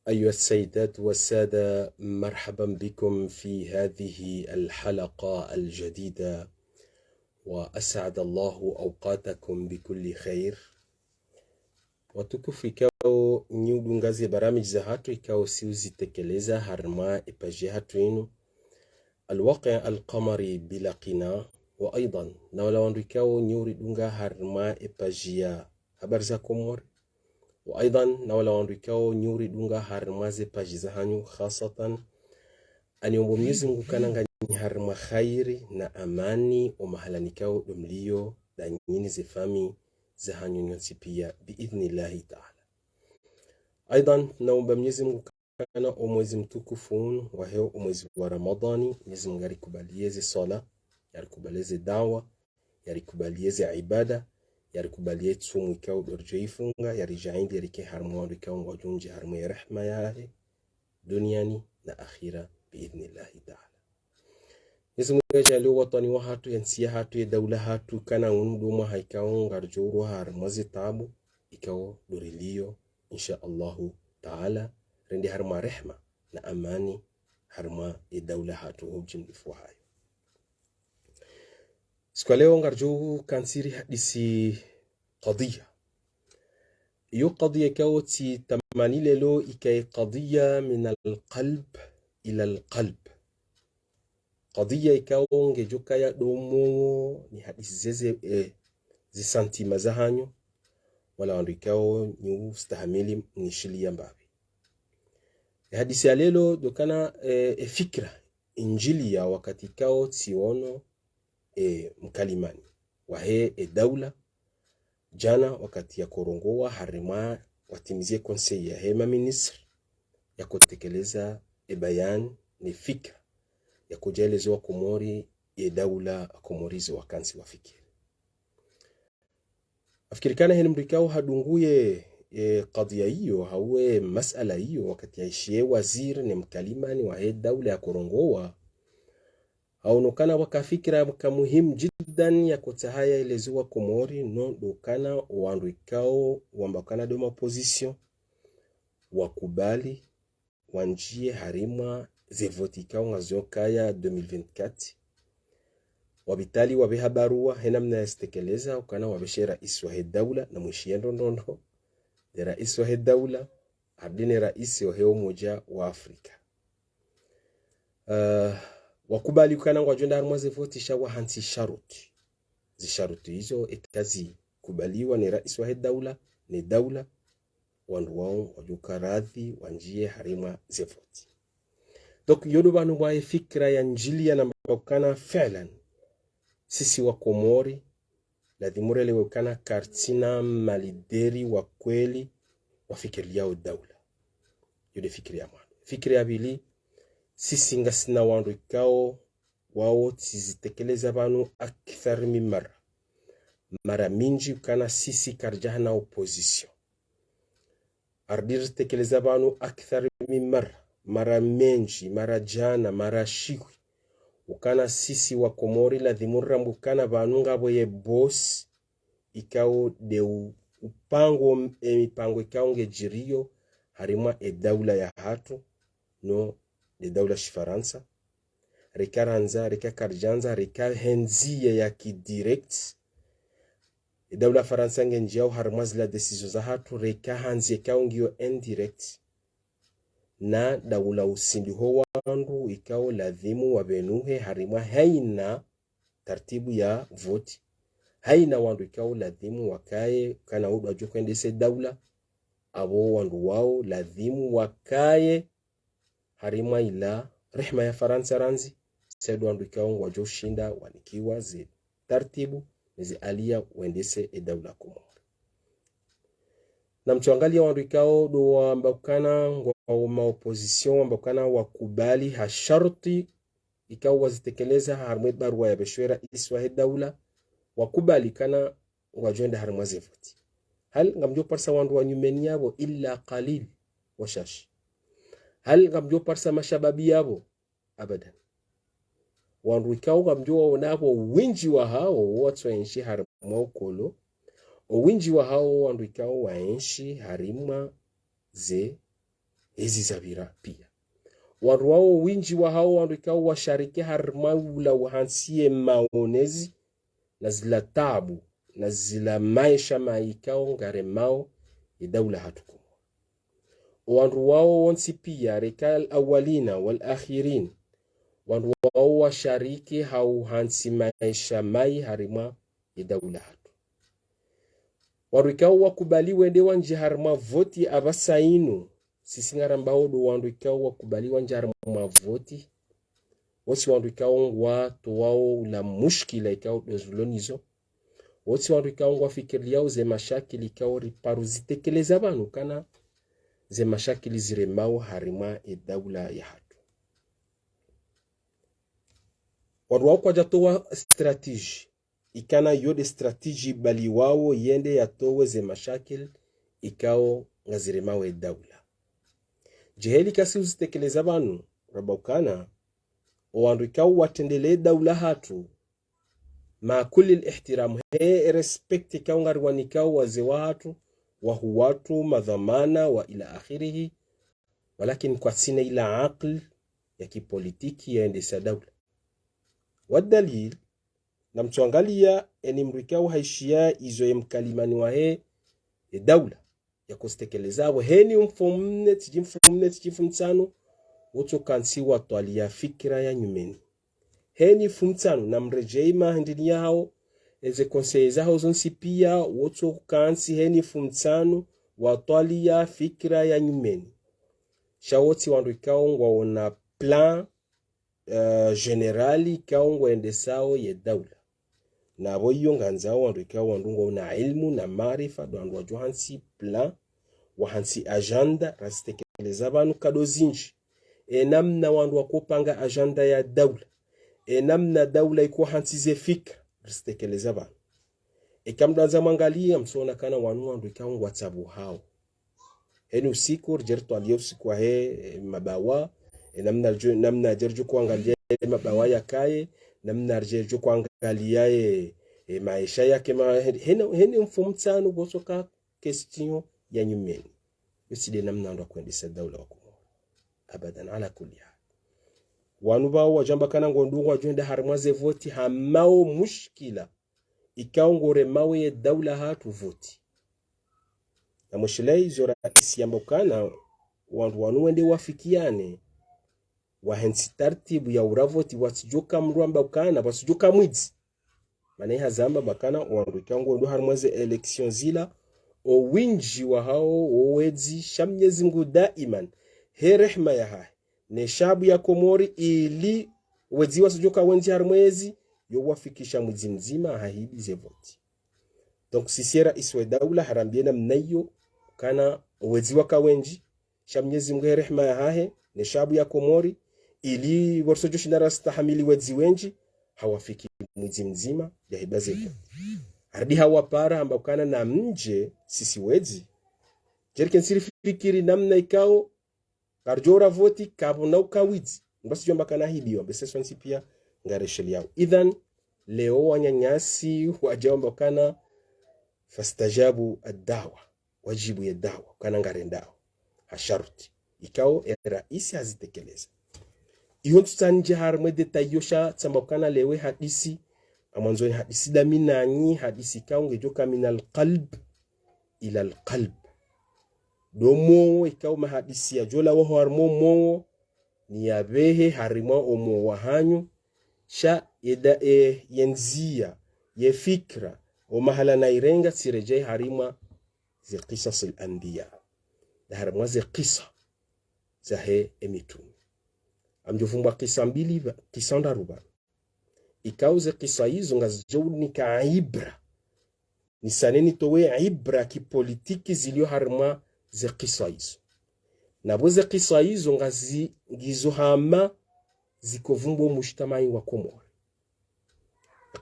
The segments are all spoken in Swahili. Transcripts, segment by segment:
أيها السيدات والسادة، مرحبا بكم في هذه الحلقة الجديدة، وأسعد الله أوقاتكم بكل خير. Watukufu, ikao nyudu ngazi ya baramij za hatu ikao siuzi tekeleza harma ipaji hatu inu alwaqi alqamari bila qina, wa aidan na wala wandu ikao nyuri dunga harma ipaji ya habari za Komori, wa aidan na wala wandu ikao nyuri dunga harma ze paji za hanyu khasatan aniombo Mwenyezi Mungu kananga harma khairi na amani wa mahalanikao dumlio da nyini zifami za hanyu nyonsi pia biidhnillahi ta'ala. Aidan naomba Mwenyezi Mungu kana mwezi mtukufu wa heo mwezi wa Ramadhani, Mwenyezi Mungu arikubalieze sala, yarikubalieze dawa, yarikubalieze ibada, yarikubalie tsumu ikao dorjeifunga, yarijaindi yarike harmu ikao ngojunji harmu ya rehma yahe duniani na akhira biidhnillahi ta'ala. Mwenyezi Mungu ajali watani wa hatu yansia hatu ya daula hatu kana unduma haikao ngarjuru harmazi tabu ikao dorilio insha Allahu ta'ala rendi harma rehma na amani harma ya daula hatu hujimlifu hayo. Siku leo ngarjuru kansiri hadisi qadhiya. Iyo qadhiya kawti tamani lelo ikai qadhiya min alqalb ila alqalb. Qadhiya ikao ngejuka ya domo ni hadisi zeze zisantima za hanyo wala wandu ikao nyu stahamili nishilia mbabi. Hadisi ya lelo dokana fikra injili ya wakati ikao tiono mkalimani wahe daula jana wakati ya korongowa harima watimizie konsei ya hema ministri ya kutekeleza bayan ni fikra ya kujaelezewa Komori daula Komorizi wakansi wafikiri. Afikirikana hini mrikao hadunguye qadhiya hiyo hawe masala hiyo wakati yaishie waziri ni mkalimani wa daula ya korongowa haunokana wakafikira muhimu jiddan ya kutahaya elezewa Komori no dokana wanrikao wambakana doma opposition wakubali wanjie harima zevotikao ngazokaya 2024 wabitali wabeha barua hena mna yastekeleza ukana wabeshe rais wa daula na mwishiendo ndondo de rais wa daula ardine rais wa umoja wa Afrika wakubali ukana ngwajenda harima zevotisha wa hansi sharuti zisharuti hizo ekazi kubaliwa ni rais wa daula ni daula wandu wao wajuka radhi wanjie harima zevoti. Donc yodo banu wa fikra ya njili na mbakana fi'lan sisi wa Komori lazima lewe kana kartina malideri wa kweli wafikiria daula. Yode fikri ya mwana fikri ya bili sisi ngasina wandu ikao wao tizitekeleza banu akthar min mara minji kana sisi karjahna opposition ardir tekeleza banu akthar min mara menji mara jana mara shikwi ukana sisi wa Komori lazima mbukana banu ngabo ye boss ikao de upango mipango ikao ngejirio harima daula ya hatu no de daula shifaransa rekaranza rekakarjanza rekahenziya ya kidirect daula faransa ngenjao harmaz la decision za hatu rekahanzi ikao ngio indirect na daula usindi ho wandu ikao ladhimu wabenuhe harima haina tartibu ya voti haina wandu ikao ladhimu wakaye kana udu ajukwendese daula abo wandu wao ladhimu wakaye harima ila rehma ya Faransa ranzi sedu wandu ikao wajoshinda wanikiwa zi tartibu zi alia wendese daula Komori. Na mtuangalia wandu ikao do wambakana wa opposition wambakana wakubali hasharti ikao wazitekeleza harma barua ya beshwera iswa daula wakubali kana wajoenda harma zevoti. Hal ngamjo parsa wandu wanyumeni yabo illa qalil washashi. Hal ngamjo parsa mashababi yabo abadan. Wandu ikao ngamjo wanabo winji wa hao watu waenshi harma ukolo winji wa hao wandu ikao waenshi harima ze hizi zavira pia wandu wao winji wa hao wandu ikao washariki harmaula wahansie maonezi na zila tabu na zila maisha maikao ngare mao idawla hatukumu wandu wao wonsi pia rikal awalina wal akhirin wandu wao washariki hau hansi maisha mai harima idawla hatu wandu ikao wakubali wende wanji harma voti abasainu sisi ngarambao do wandu ikao wakubali wanji harma voti wasi wandu ikao watu wao la mushkila ikao dozulonizo wasi wandu ikao wafikiri yao ze mashakili ikao riparu zitekeleza banu kana ze mashakili ziremao harima idawla ya hatu wandu wao kwa jatowa strategy ikana yode strategy bali wao yende yatowe ze mashakili ikao ngaziremao idawla jiheli kasi uzitekeleza banu rabaukana wandu ikao watendele dawla hatu ma kulli ihtiram he respect ikao ngarwani ikao waze watu wahuwatu madhamana wa ila akhirihi walakin kwa sina ila aql ya kipolitiki yaendesha dawla wadalil na mtuangalia eni mrikao haishia izo ya mkalimani wa he dawla ya kustekeleza wa heni mfumne tijimfumtsano woto kansi watu alia fikira ya nyumeni heni fumtsano na mrejeima handini yao eze konseiza hao zonsi pia woto kansi heni fumtsano watu alia fikira ya nyumeni shawoti wandu ikaongwa wana plan generali ikaongwa endesao ye dawla na abo iyo nganzao wandu ikawa wandu wana ilmu na marifa do wandu wajua hansi plan wa hansi agenda rasitekeleza banu kado zinji namna wandu wakupanga agenda ya dawla namna dawla ikuwa hansi ze fikra rasitekeleza banu kamdanza mwangalia msona kana wandu ikawa watabu hao heni usiku rjertu aliyo usiku he mabawa namna jerju kuangalia mabawa ya kaye namna rjerju kuangalia maisha yake heni mfumtsano bosoka question ya nyumeni yuside namna ndo kuendesha dawla wako abadan ala kulli hal wanu bawo wajamba kana ngondungu wajenda harmaze voti hamao mushkila ikao ngore mawe dawla hatu voti na mushilei zora isi yambokana wandu wanu wende wafikiane wahensi tartibu ya uravoti wasijuka mruamba ukana wasijuka mwizi mane hazamba bakana wandu ikango ndo harmaze election zila o winji wa hao owezi shamnyezi ngu daiman he rehma ya hae ne shabu ya Komori ili wezi wasijuka wenzi harmwezi yo wafikisha mwizi mzima hahidi ze voti donc sisiera iswe dawla harambiena mnayo kana wezi waka wenji shamnyezi ngu rehma ya hae ne shabu ya Komori ili warsojo shinara stahamili wezi wenji hawafiki mwizi mzima ya hibaze voti hardi hawa para ambakana na mje sisi wezi jerken siri fikiri namna ikao karjora voti kabuna ukawizi mbasi jomba kana hibiwa beseso nsi pia ngaresheli yao idhan leo wanyanyasi wajomba kana fastajabu ad-da'wa wajibu ya da'wa kana ngarendao hasharuti ikao raisi hazitekeleza iyo tutanje harme detayosha tsambakana lewe hadisi amanzoni hadisi daminanyi hadisi kaunge joka minal qalb ila al qalb domo ikao mahadisi ya jola wa harmo mo ni yabehe harima omo wahanyu sha eda yenzia ye fikra o mahala na irenga sirejai harima zi qisas al anbiya da harima zi qisa zahe emitumi amjofumba qisa mbili qisa ndaruba ikauze qisa hizo ngazijoni ka ibra ni saneni towe ibra ki politiki zilio harma ze qisa hizo na boze qisa hizo ngazi gizo hama zikovumbo mujtamai wa Komori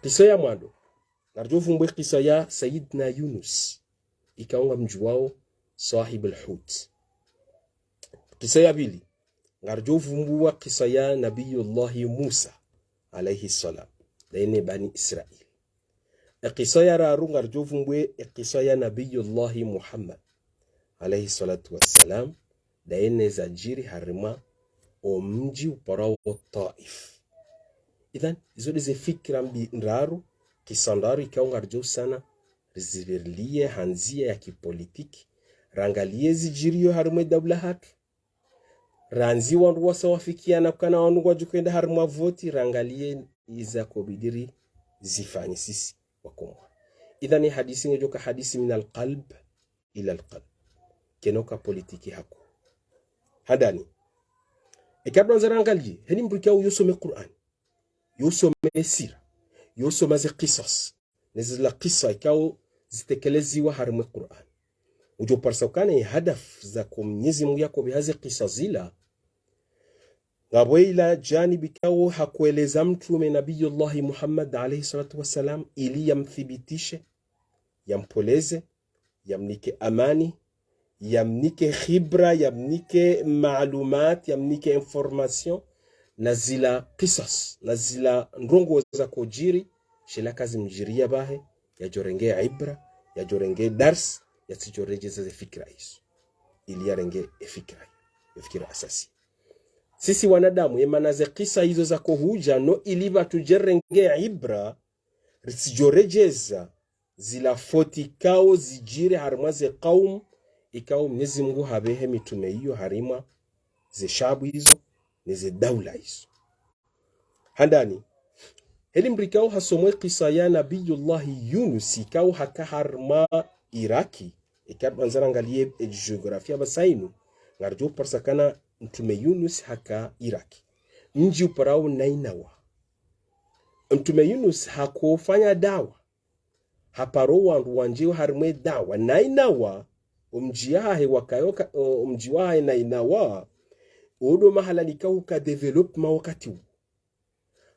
qisa ya mwando narjofumbo qisa ya Sayyidina Yunus ikaunga mjuwao sahib al-hut qisa ya bili narjofumbo qisa ya nabiyullah Musa alayhi salam daine bani Israel qisa ya rarunga rjovumbwe qisa ya nabiyullah Muhammad alayhi salatu wassalam daene za jiri harima o mji uparao Taif. Idhan izo deze fikra ndaru kisandaru ikawa ngarjo sana riziverlie hanzia ya kipolitiki rangalie zijirio harima daula hatu ranzi wandu wasa wafikiana kana wandu wajukwenda harima voti rangalie iza kobidiri zifanyi sisi wakomwa. Idhani hadisi ngejoka hadisi min alqalb ila alqalb kenoka politiki hako hadani ikabla zarangalie heni mbrika yusome Qur'an yusome sira yusome ze qisas nezila qissa ikao zitekelezwa harima Qur'an ujo parsokane hadaf za Mwenyezi Mungu yako bihazi qissa zila ngabwila janibi kao hakueleza mtume Nabiyullah Muhammad alayhi salatu wasalam ili yamthibitishe yampoleze yamnike amani yamnike khibra yamnike maalumat yamnike information na zila qisas na zila ndongo za kujiri shila kazi mjiria bahe ya jorenge ibra ya jorenge dars ya tijoreje za fikra hizo ili yarenge fikra asasi. Sisi wanadamu yemana ze kisa hizo za kuhuja no iliva tujerenge ibra risijorejeza zila foti kao zijire harimaze qaum ikao Mwenyezi Mungu habehe mitume hiyo harima ze shabu hizo neze daula hizo. Handani elimbrikao hasomwe kisa ya Nabiyullah Yunus ikao haka harma Iraki ikabanzara ngalie geografia basainu ngarjo parsakana mtume Yunus haka Iraki mji uparao Nainawa. Mtume Yunus hakufanya dawa haparo wandu wanjiwa harimwe dawa Nainawa umjiahe wakayoka umjiwahe Nainawa odo mahala nikau ka development wakati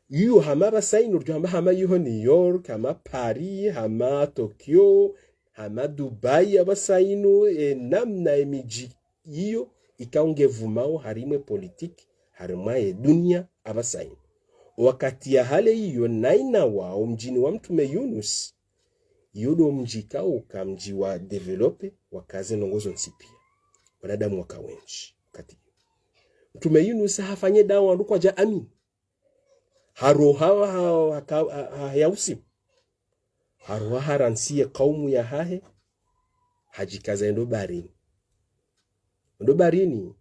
yu hama basainu hama yuho New York hama Paris hama Tokyo hama Dubai abasainu namna emiji iyo ikaongevumao harimwe politiki harimwe dunia abasainu. Wakati ya hale hiyo Nainawa mjini wa mtume Yunus yodo mjikao kamji wa develope wakaze nongozo nsipia wanadamu wakawenji kati mtume Yunus hafanye dawa ndukwa ja amin haroha hayausi haroha haransiye kaumu ya hahe hajikaza ndo barini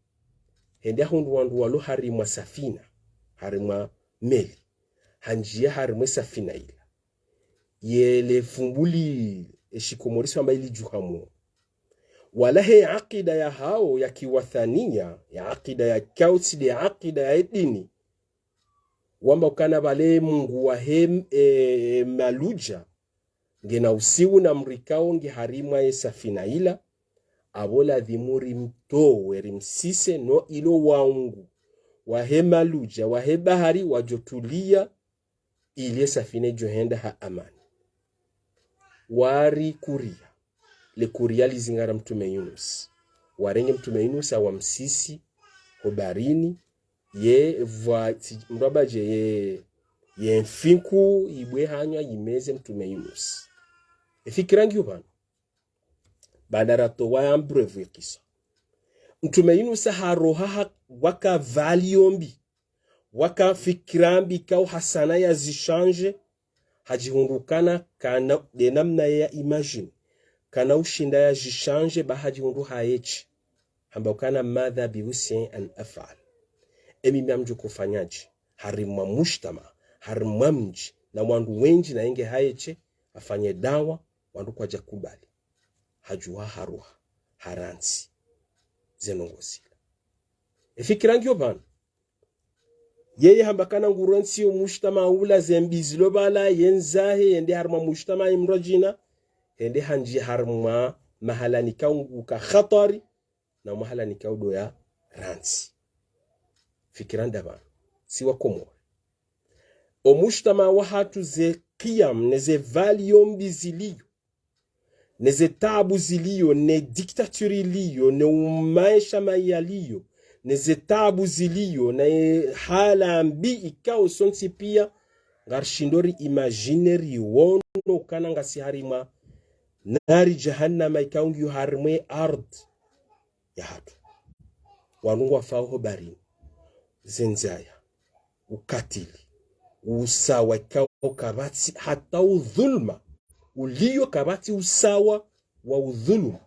hende hundu wandu walu harimwa safina harimwa meli hanjia harimwa safina ila yele fumbuli eshikomorisi wamba ili juhamu wala he aqida ya hao ya kiwathania ya aqida ya kautside ya aqida ya dini wamba ukana bale Mungu wa maluja ngena usiu na mrikao nge harimwa safina ila abola dhimuri mtowe rimsise no ilo waungu wahema luja wahebahari wajotulia ili safine johenda ha amani wari kuria le kuria lizingara mtume Yunus warenge mtume Yunus wa msisi hobarini ye mrabaje ye mfinku ibwe hanywa yimeze mtume Yunus efikirangi yubana badarato wa ambrevu kisa mtume Yunus haroha waka valiombi waka fikirambi kau hasana ya zishanje hajihundukana kana denamna ya imagine kana ushinda ya zishanje bahajihundu haechi hamba ukana madha biwusien an afal emi miamju kufanyaji harimwa mushtama harimwa mji na wandu wenji na inge haeche afanye dawa wandu kwa jakubali hajuwa haruha haransi zenongosila efikirangi yobana yeye hambakana nguronsi mushtama ula zembizilo bala yenzahe yende harma mushtama imrojina yende hanji harma mahala nikaunguka khatari na mahala nikaudo ya ransi fikiranda bana siwa komo o mushtama wa hatu ze qiyam neze valiombi ziliyo neze tabu ziliyo ne diktaturi liyo ne umaisha mayaliyo neze tabu ziliyo na hala mbi ikao sonsi pia ngarshindori imaginary wono kana ngasi harima nari jahannama ikaungi harimwe ard ya hatu wanungu wafao barini zenzaya ukatili usawa ikao kabati hata udhulma ulio kabati usawa wa udhulma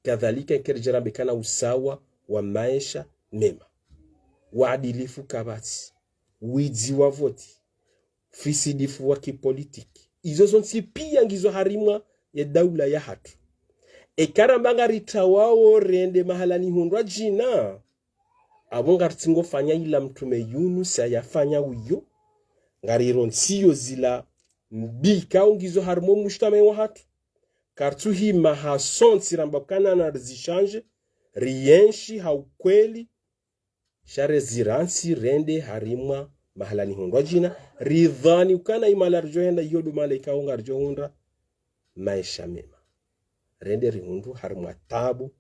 kadhalika ikerjerabe kana usawa wa maisha mema waadilifu kabati wizi wa voti fisidifu wa kipolitiki izo zonsi pia ngizo harimwa ya daula ya hatu ekarambanga ritawao rende mahalani hundwa jina abonga tingo fanya ila mtume Yunus ayafanya uyo ngariro nsiyo zila mbika ungizo harimo mushtame wa hatu kartuhi mahasonsi rambakana na rizishanje rienshi haukweli share ziransi rende harimwa mahalani hundwa jina ridhani ukana imala rjohenda yodu malaika unga rjohunda maisha mema rende rihundu harimwa tabu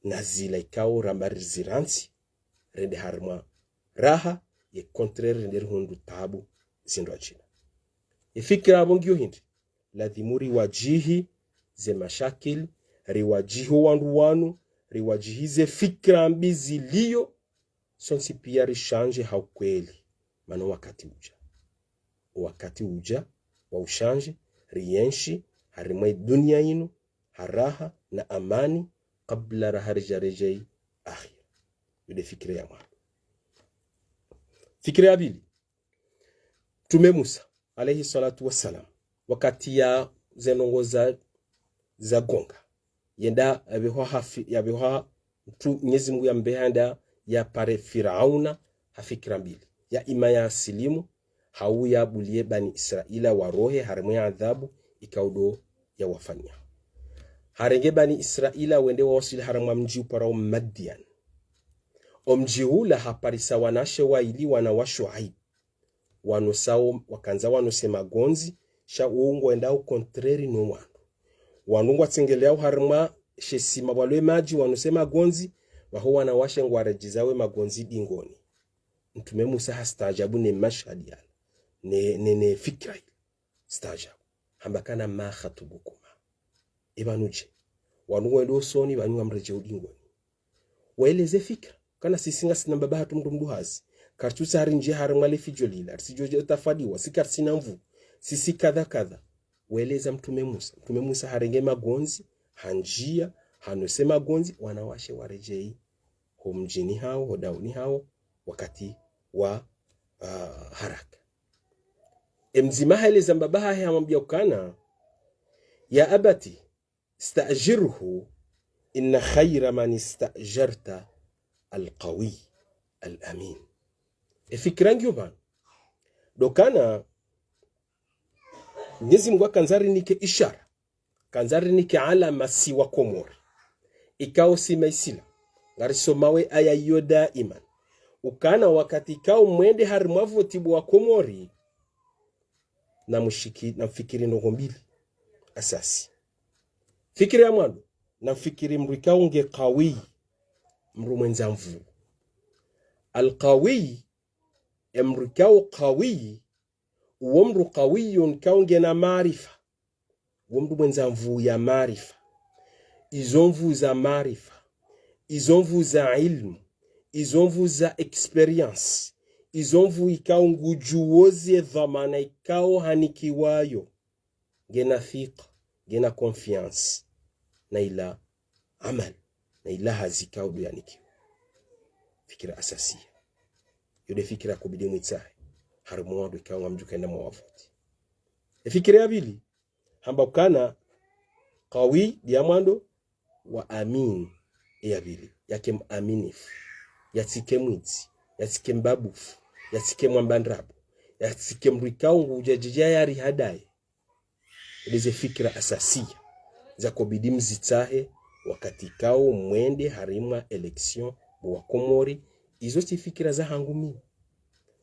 na zila ikao rambari ziransi rende harimwa raha ye contraire rende rihundu tabu zindwa jina ifikira abongio hindi ladhimuri wajihi ze mashakil riwajiho wandu wanu riwajihize fikra mbizi liyo sonsi pia rishanje haukweli mano wakati uja wa ushanje rienshi harimwe dunia inu haraha na amani kabla raharija rejei akhir yude fikira ya mwana fikira ya bili Mtume Musa alayhi salatu wassalam wakati ya zenongo za gonga yenda yabeho mtu Mwenyezi Mungu yambehanda ya pare Firauna hafikira mbili ya ima ya silimu hau ya bulie bani Israila warohe harimwe ya adhabu ikaudo ya wafanya harenge bani Israila wende wasili harimwa mji uparao Madian omji hula haparisa wanashe waili wana wa Shuaib wanosao wakanza wanosema gonzi sha uungo endao kontreri no wanungu atsengelea harimwa shesima walwe maji wanosema gonzi waho wanawashe ngwarejizawe magonzi dingoni Mtume Musa hastajabu ne mashhadi yala ne fikra stajabu hambakana ma khatubukuma ibanuje wanungu ndo soni banywa mreje udingoni waeleze fikra kana sisinga sina baba hatu mduhazi kartusa harinje harimwa lefijolila sijoje tafadiwa sikarsina mvu sisi kadha waeleza Mtume Musa harenge magonzi hanjia hanosema gonzi wanawashe warejei humjini hao hodauni hao wakati wa haraka emzima haeleza mbabaha hamwambia ukana ya abati stajirhu inna khayra man istajarta alqawi alamin fikrangi bana dokana Mwenyezi Mungu kanzari nike ishara kanzari nike alama siwa Komori ikao simaisila ngarisomawe aya yoda iman ukana wakati ikao mwende harimwavu tibu wa Komori na mfikiri ndogo mbili asasi fikiri ya mwadu na mfikiri mru ikao nge qawi mru mwenza mvu alqawi mru ikao qawi uomru qawiyun kaunge na maarifa uomru mwenza mvu ya maarifa izomvu za maarifa izomvu za ilmu izomvu za experience izomvu ikao ngujuoze dhamana ikao hanikiwayo gena fiqa gena confiance na ila amal na ila hazikao duyanikiwa fikira asasia yode fikira kubidi mwitsahe harumwadu ikawa mjukenda mwavuti fikira ya bili hambakana qawi diamando wa amin ya bili yake aminifu yatike mwiti yatike mbabufu yatike mwambandrabu yatike mrikao ngujajija yari hadai ilize fikira asasia za kubidi mzitahe wakati kao mwende harimwa election wa Komori izo si fikira za hangu mimi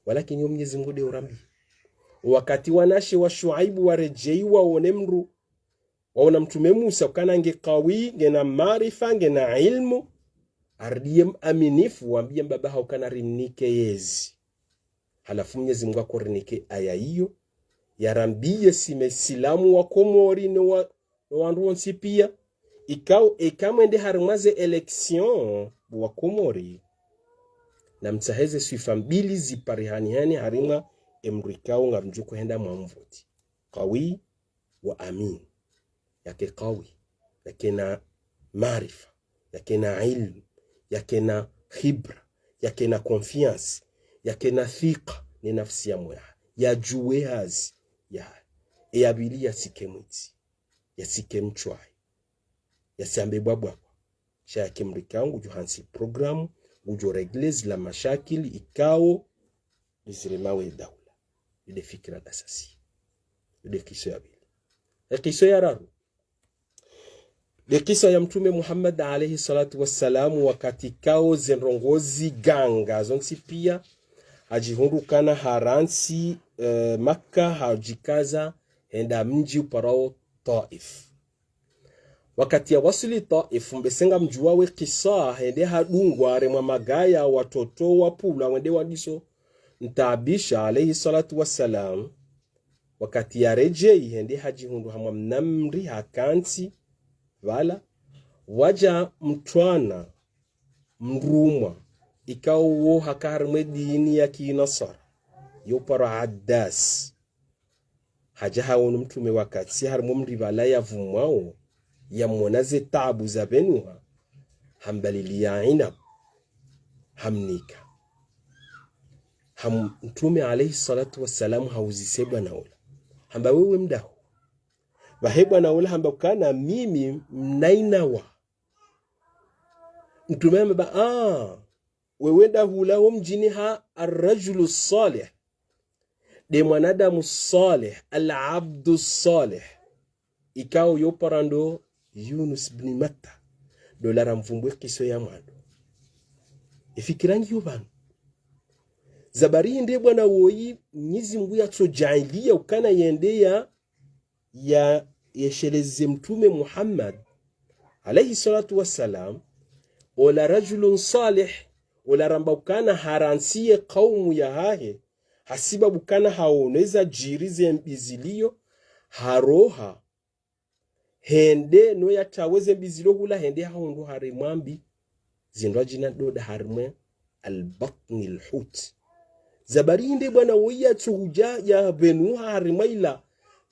walakini Mwenyezi Mungu de urambi wakati wanashi wa Shuaibu warejei waone mru waona Mtume Musa kana nge qawi ngena maarifa ngena ilmu ardiem aminifu waambie baba hao kana rinike yezi halafu Mwenyezi Mungu akorinike aya hiyo yarambie simesilamu wa Komori no wandu wonsi pia ikao ekamwende harimaze election wa Komori na mtsaheze sifa mbili ziparihaniani harima emrikao nga mjuko henda mwamvoti qawi wa amin. Yake qawi yake na maarifa, yake na ilmu, yake na khibra, yake na confiance, yake na thika ni nafsi ya moya ya juwe hazi ya abili ya sike mwiti ya sike mchwai ya siambe bwabwa cha kimrikao ngujo hansi programu ngujo reglez la mashakili ikao niziremawe daula yude fikira dasasi yude kiso ya bili kiso ya raru de kisa ya mtume Muhammad alayhi salatu wassalamu wakati kao zenrongozi ganga zonsi pia hajihundukana haransi Makka hajikaza henda mji uparao Taif. Wakati ya wasili Taif mbesenga mjuwawe kisa hende hadungwa remwa magaya watoto wapula wende wadiso ntabisha alayhi salatu wassalam. Wakati ya rejei hende hajihundu hamwa mnamri hakansi wala waja mtwana mrumwa ikawo hakarme dini ya kinasara yopara Addas hajaha wonu mtume wakati harmo mrivala ya vumwao ya mwonaze tabu za benuha hambalilia inab hamnika mtume alayhi salatu wassalamu hauzisebwa na ula hamba wewe mdahu wahebwa na ula hamba kana mimi mnainawa mtume mba wewenda hulao mjini ha arrajulu salih de mwanadamu salih al-abdu salih ikao yoparando Yunus bin Matta dolara mvumbwe kiso ya mwado ifikirangi yobanu zabari inde bwana woyi Mwenyezi Mungu yatsojalia ukana yende ya yesheleze mtume Muhammad alayhi salatu wassalam wala rajulun salih wala ramba ukana haransiye kaumu ya hahe hasiba bukana haoneza jirize mbizilio haroha hende no yataweze mbizilio hula hende haondo harimwambi zindwa jina doda harimwe albatni alhut zabarinde bwana woya tsuja ya benu harimwaila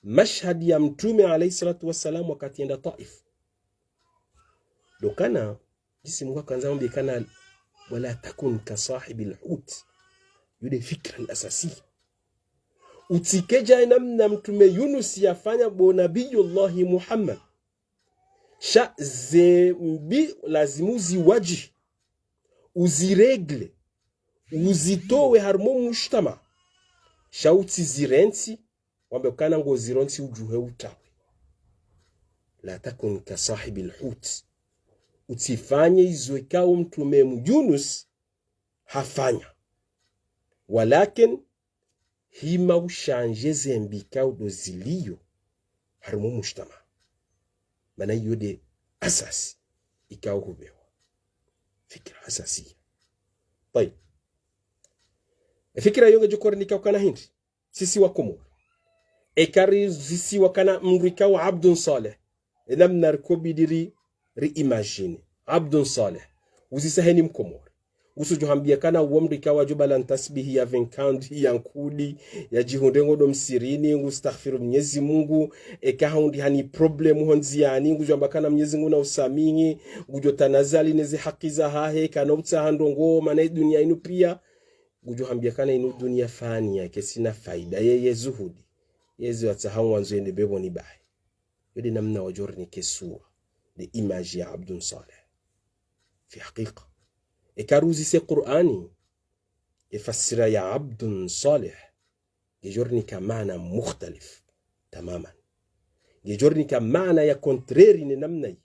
mashhad ya mtume alayhi salatu wassalam wakati enda Taif dokana jisi Mungu akaanza mwambie kana wala takun ka sahibi alhut yude fikra al-asasi utikeja namna mtume Yunus yafanya bo nabiyullahi Muhammad sha zembi lazimuzi waji uziregle uzitowe harmo mushtama shauti zirensi wambe kana ngo zironsi ujuhe utawe la takun ka sahibi alhut utifanye izo ikao mtume Yunus hafanya walakin hima ushanje zembika udozilio harimo mushtama mana yode asasi ikao hubewa fikra asasi طيب fikra yonge jokore nikao kana hindi sisi wakomo ekari sisi wakana mrika wa abdun salih namna rikobidiri reimagine abdun salih usisaheni mkomo usujo hambia kana uomrika wajubala ntasbihi ya venkandi ya nkudi ya jihundengo do msirini ngustaghfiru Mwenyezi Mungu ekahundi hani problem honziani ngujamba kana Mwenyezi Mungu na usamingi ngujo tanazali neze haki za hahe kana utsahandongo mana dunia inu pia ngujo hambia kana inu dunia fani yake sina faida yeye zuhudi yezi watsahanwa nzende bebo ni bae yodi namna wajorni kesua de image ya Abdun Saleh fi haqiqa ikaruzi se Qur'ani يفسر يا عبد صالح يجرني كمعنى مختلف تماما يجرني كمعنى يا كونتريري نمني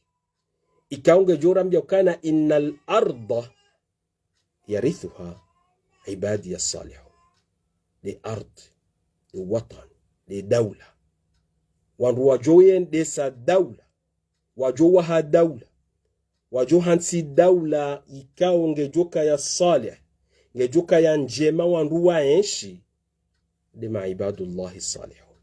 إكاونغ جورام بيوكان إن الأرض يرثها عبادي الصالحون لأرض لوطن لدولة وانرواجوين ديسا دولة وجوها دولة وجوهانسي دولة إكاونغ جوكا يا صالح ngejuka ya njema wanruwa enshi dema ibadullahi salihun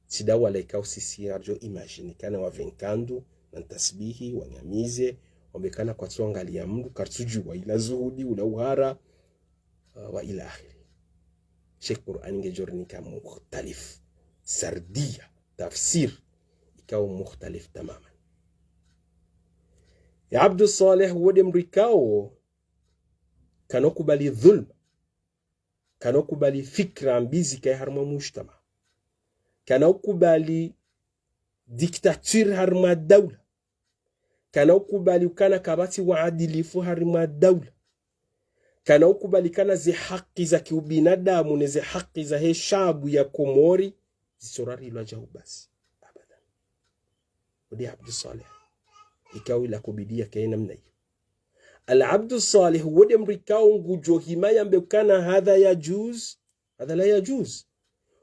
sidawa laika usisi arjo imagine kana wavenkandu na tasbihi wanyamize wamekana kwa tuangalia mdu kartujua ila zuhudi ula uhara wa ila akhiri. Sheikh Qur'an ngejorni ka mukhtalif sardia tafsir ikaw mukhtalif tamaman. Ya Abdu Saleh wode mrikao kanokubali dhulm, kanokubali fikra mbizi kay harma mujtama, kanokubali diktatur harma dawla, kanokubali ukana kabati waadilifu harma dawla, kanokubali kana zi haki za kiubinadamu ne zi haki za he shabu ya Komori zisorari ilo jahu basi abadan. Wode Abdu Saleh ikaw ila kubidia kaina mnayo. العبد الصالح ودم ركاو نجو حماية بكنا هذا يجوز هذا لا يجوز.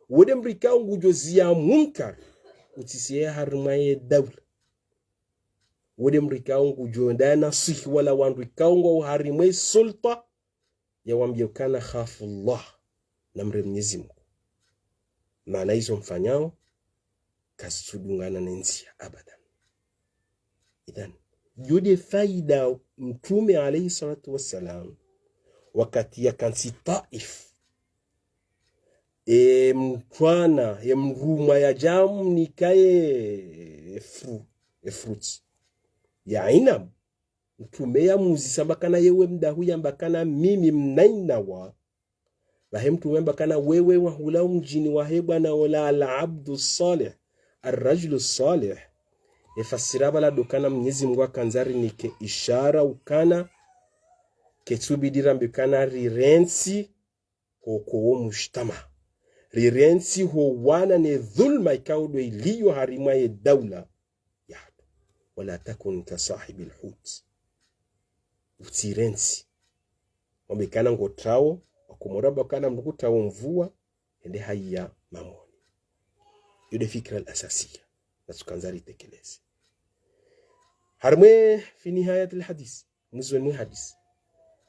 ودم ركاو نجو زيا منكر وتسيه هرماية الدولة. ودم ركاو نجو دانا صح ولا وان ركاو نجو هرماية السلطة يوم بيكنا خاف الله نمر منزم. ما نايزم فنياو كسودungana ننسي أبدا. إذن yode faida mtume alayhi salatu wassalam wakati ya kansi Taif mtwana ya mruma ya jamu nikaye fruits ya inam mtume ya muzi sambakana yewe mdahu ya mbakana mimi mnainawa wahe mtume mbakana wewe wa hula mjini waheba na wala al-abdu salih ar-rajulu salih efasira bala dokana Mwenyezi Mungu akanzari nike ishara ukana ketubidira mbikana rirensi hoko mujtama, rirensi ho wana ne dhulma ikaudo iliyo harima ye dawla ya wala takun ka sahibi alhut utirensi mbikana ngotrao wakumoraba kana mkutao mvua ende haya mamoni. Yode fikra al-asasiya na tukanzari tekelezi harmwe fi nihayat alhadith muzwen hadith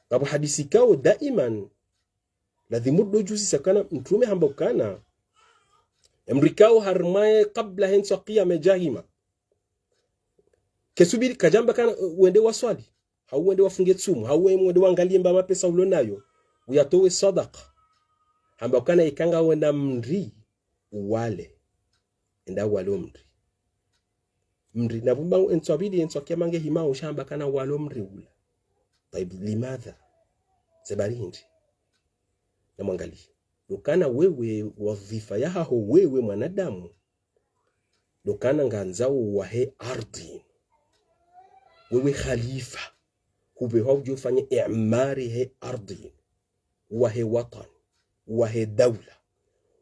babu hadithi kao daiman lazima dojuzi sakana mtume hambokana amrikao harmaye kabla henso qiyam jahima kesubiri kajamba kana wende waswali hau wende wafunge tsumu hau wende wangalie mba mapesa ulonayo uyatowe sadaqa hambokana ikanga wenda mri wale enda walo mri na vumba entwabidi entwakia mange himao shamba kana walo mri ula. Taib limadha zabarindi na mwangali dokana wewe wadhifa yaho wewe mwanadamu dokana nganzao wahe ardhi wewe khalifa hube haujo fanye i'mari he ardhi wahe watan wahe dawla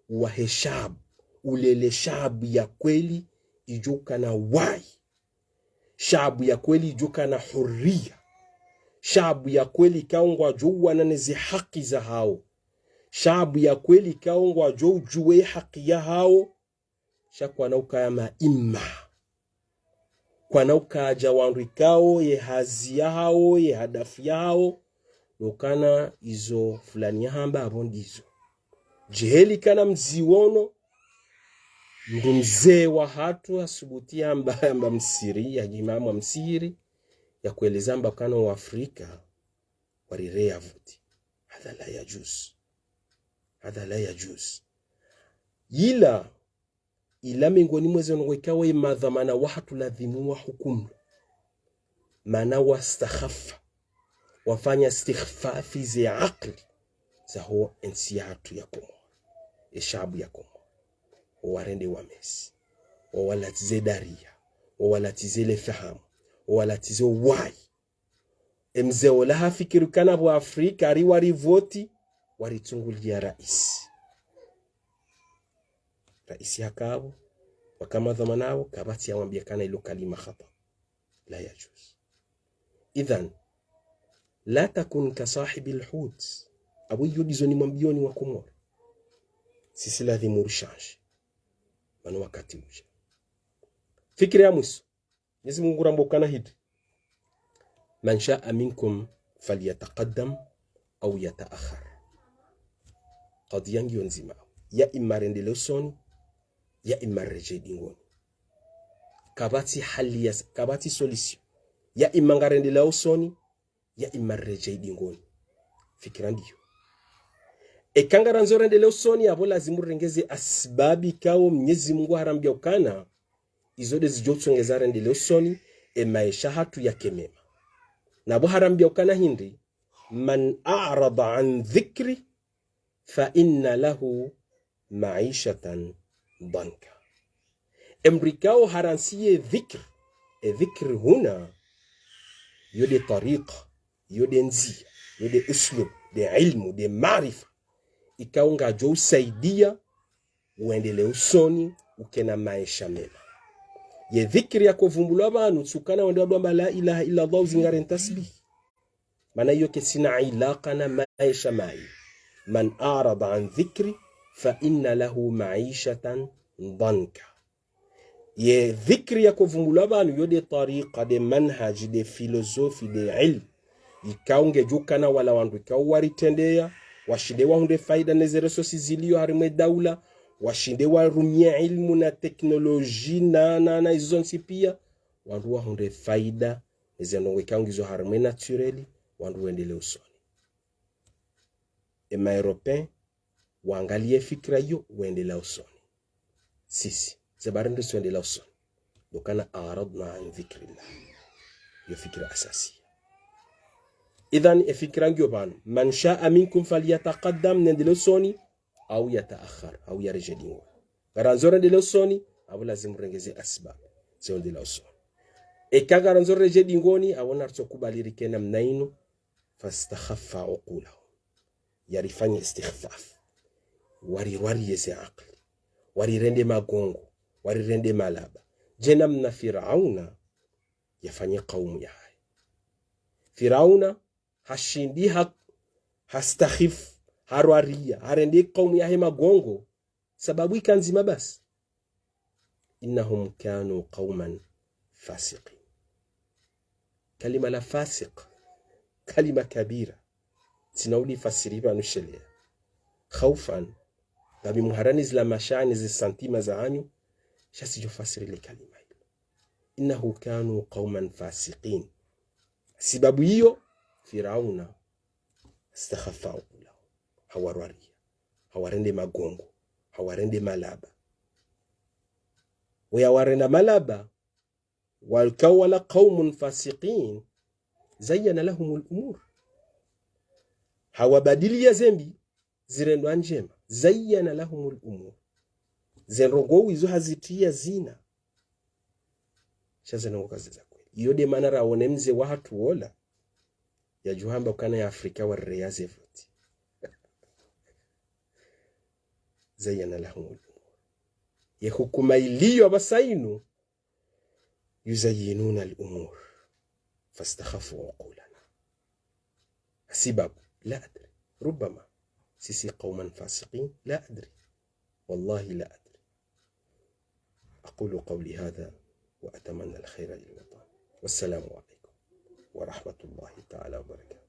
wahe shab ulele shab ya kweli ijuka na wai, shabu ya kweli ijuka na huria, shabu ya kweli kaungwa juwa na nezi haki za hao, shabu ya kweli kaungwa juwe haki ya hao, shakwa nauka ya maima, kwa nauka jawanrikao ye hazi ya hao, ye hadafi ya hao, lokana izo fulani ya hamba abondizo. Jiheli kana mziwono, mdu mzee wa hatu asubutia amba msiri ya jimamu msiri ya kueleza mba kana wa Afrika warirea vuti. Hadha la yajuz. Hadha la yajuz. Ila mingoni mweze nwekawe madhamana wahatu ladhimu wa hukumu. Mana wastakhafa. Wafanya istighfafi zi akli. Za huo ensiyatu ya komo. Eshabu ya komo. Warende wa mesi, wawalatize daria, wawalatize lefahamu, wawalatize wai. Mzee olaha fikirukana wa Afrika wari voti, waritungulia rais. Rais hakabu, wakama dhamanao, kabati ya wambia kana ilo kalima khata. La yajuz. Idhan, la takun ka sahibi alhut. Abu yudizo ni mambioni wa Komoro. Sisi ladhimu rishanji. Manu wakati uja. Fikiri ya mwisu. Nisi Mungu rambokana hidi. Man shaa minkum falyataqaddam au yataakhar. Qadiyangi yonzima. Ya imarende leusoni, ya imarreje dingoni. Kabati hali ya, kabati solution. ya imangarendela usoni ya imarreje dingoni. Fikira ndiyo ekangara nzorendele usoni abo lazimu rengeze asbabi kao Mwenyezi Mungu harambia ukana izode zijotsongeza rendele usoni maisha hatu yake mema. Nabo harambia ukana hindi man a'rada an dhikri fa inna lahu ma'ishatan danka. Emrikao haransiye dhikr. Dhikr huna yode tariqa, yode nzia, yode uslub, de ilmu, de marifa. Ikaunga jo usaidia uendele usoni ukena maisha mema. Ye dhikri ya kuvumbulwa banu tsukana wende wadwamba la ilaha illa Allah zingare tasbih. Mana yoke sina ilaqa na maisha mai. Man arada an dhikri fa inna lahu ma'ishatan danka. Ye dhikri ya kuvumbulwa banu yode tariqa, de manhaj, de filosofi, de ilm. Ikaunge jukana wala wandu ikawari tendea. Washinde wahunde faida nezere sosi zilio harimwe daula. Washinde warumia ilmu na teknoloji na izonsi pia. Wandu wahunde faida nezere nongwe izo harimwe natureli. Wandu wendele usoni. Ema European wangalie fikra yo wendele usoni. Sisi zebarende su wendele usoni. Dokana aradna an dhikrillah. Yo fikra asasi. Idhan fikra ngyo banu man shaa minkum falyataqaddam nendele usoni au yataakhar au yarje dingo. Garanzore ndele usoni au lazim rengeze asbab zeo ndele usoni. Kagaranzore reje dingoni awona artokubaliri kena mnainu fastakhaffa uqulahu. Yarifanye istikhfaf. Wari yese aqli. Wari rende magongo. Wari rende malaba. Jena mna Firauna yafanye kaumu ya hai. Firauna hashindi hastakhif harwaria harende kaumu ya hai magongo sababu ikanzima basi. Innahum kanu qauman fasiqin. Kalima la fasiq kalima kabira sinauli fasiriba nushelea khaufan dabi muharani zila mashani zi santima za anyu shasi jo fasiri le kalima hilo. Innahu kanu qauman fasiqin. Sababu hiyo Firauna astakhaffa uqulahu. Hawarwaria hawarende magongo hawarende malaba. Wayawarenda malaba walkawala qaumun fasiqin zayyana lahumul umur. Hawabadilia zembi zirendo njema. Zayyana lahumul umur. Zenrongo izo hazitia zina. Shaza nongo kazi za kweli. Yode manara wonemze watu wola ya juhamba ukana ya Afrika wa reyaze voti. Zayyana lahumul umur. Ye hukuma iliyo basainu yuzayyinuna al-umur fastakhafu uqulana. Sababu لا أدري ربما سيسي قوما فاسقين لا أدري والله لا أدري. أقول قولي هذا وأتمنى الخير للوطن والسلام عليكم ورحمة الله تعالى وبركاته.